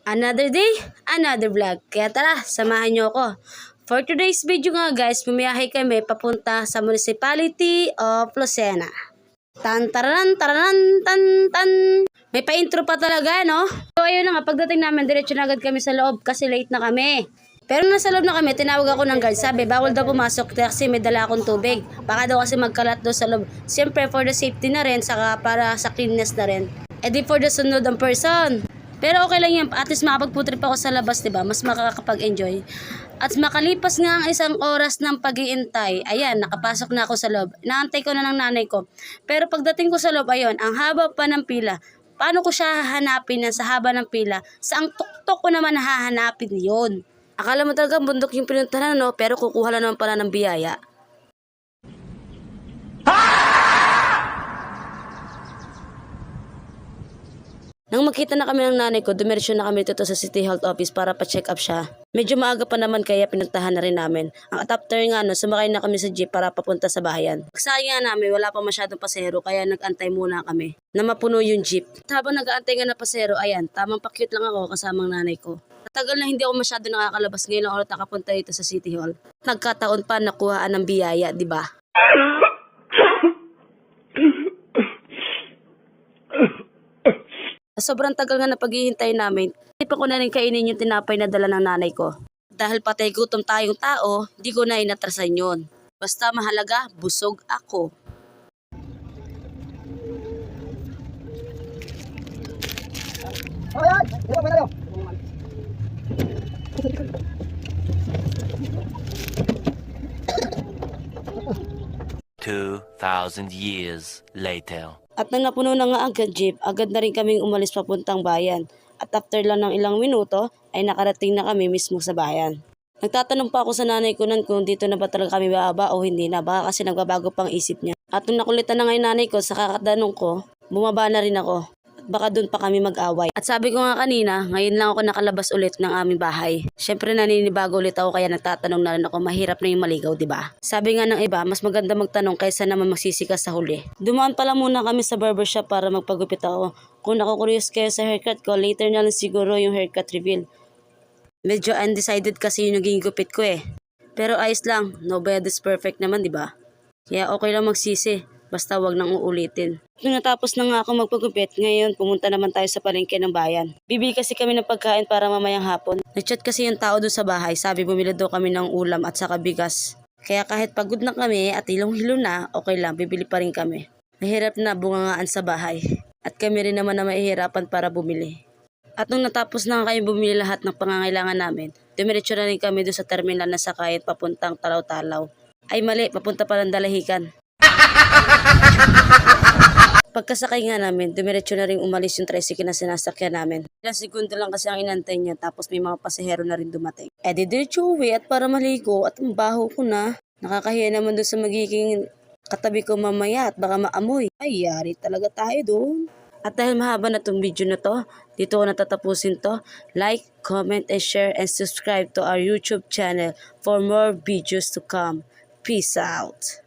Another day, another vlog. Kaya tara, samahan nyo ako. For today's video nga guys, bumiyahe kami papunta sa Municipality of Lucena. Tan tararan tararan tan tan. May pa-intro pa talaga, no? So ayun na nga, pagdating namin, diretso na agad kami sa loob kasi late na kami. Pero nasa loob na kami, tinawag ako ng guard. Sabi, bawal daw pumasok kasi may dala akong tubig. Baka daw kasi magkalat daw sa loob. Siyempre, for the safety na rin, saka para sa cleanness na rin. E di for the sunod ang person. Pero okay lang yan, at least makapagputrip ako sa labas, diba? Mas makakapag-enjoy. At makalipas nga ang isang oras ng pag-iintay, ayan, nakapasok na ako sa loob. Naantay ko na ng nanay ko. Pero pagdating ko sa loob, ayun, ang haba pa ng pila. Paano ko siya hahanapin sa haba ng pila? Saang tuktok ko naman hahanapin yon? Akala mo talaga bundok yung pinuntahan, no? Pero kukuha lang naman pala ng biyaya. Nang makita na kami ng nanay ko, dumiretso na kami dito sa City Health Office para pa-check up siya. Medyo maaga pa naman kaya pinuntahan na rin namin. Ang adapter nga no, sumakay na kami sa jeep para papunta sa bayan. Pagsaya namin, wala pa masyadong pasahero kaya nag-antay muna kami na mapuno yung jeep. At habang nag-aantay nga na pasahero, ayan, tamang pa-cute lang ako kasamang nanay ko. Tagal na hindi ako masyado nakakalabas ngayon ang oras nakapunta dito sa City Hall. Nagkataon pa nakuhaan ng biyaya, di ba? Sobrang tagal nga na paghihintay namin, hindi pa ko na rin kainin yung tinapay na dala ng nanay ko. Dahil patay gutom tayong tao, di ko na inatrasan yun. Basta mahalaga, busog ako. Ayan! Dito pa tayo! 2,000 years later. At nang napuno na nga agad jeep, agad na rin kaming umalis papuntang bayan. At after lang ng ilang minuto, ay nakarating na kami mismo sa bayan. Nagtatanong pa ako sa nanay ko nun kung dito na ba talaga kami bababa o hindi na, baka kasi nagbabago pang isip niya. At nung nakulitan na nga yung nanay ko sa kakatanong ko, bumaba na rin ako. Baka doon pa kami mag-away. At sabi ko nga kanina, ngayon lang ako nakalabas ulit ng aming bahay. Syempre naninibago ulit ako kaya nagtatanong na rin ako, mahirap na yung maligaw, diba? Sabi nga ng iba, mas maganda magtanong kaysa naman magsisikas sa huli. Dumaan pala muna kami sa barbershop para magpagupit ako. Kung nakukuryos kayo sa haircut ko, later na lang siguro yung haircut reveal. Medyo undecided kasi yung naging gupit ko eh. Pero ayos lang, nobody is perfect naman, diba? Kaya okay lang magsisi. Basta wag nang uulitin. Nung natapos na nga ako magpagupit, ngayon pumunta naman tayo sa palengke ng bayan. Bibili kasi kami ng pagkain para mamayang hapon. Nagchat kasi yung tao doon sa bahay, sabi bumili daw kami ng ulam at saka bigas. Kaya kahit pagod na kami at hilong-hilo na, okay lang, bibili pa rin kami. Mahirap na bungangaan sa bahay. At kami rin naman na mahihirapan para bumili. At nung natapos na kayo bumili lahat ng pangangailangan namin, dumiretso na rin kami doon sa terminal na sakayan papuntang Talaw-Talaw. Ay mali, papunta pa ng Dalahican. Pagkasakay nga namin, dumiretso na rin umalis yung tricycle na sinasakyan namin. Ilang segundo lang kasi ang inantay niya tapos may mga pasahero na rin dumating. Eh di diretso uwi at para maligo at ang baho ko na. Nakakahiya naman doon sa magiging katabi ko mamaya at baka maamoy. Ay, yari talaga tayo doon. At dahil mahaba na tong video na to, dito ko natatapusin to. Like, comment, and share, and subscribe to our YouTube channel for more videos to come. Peace out.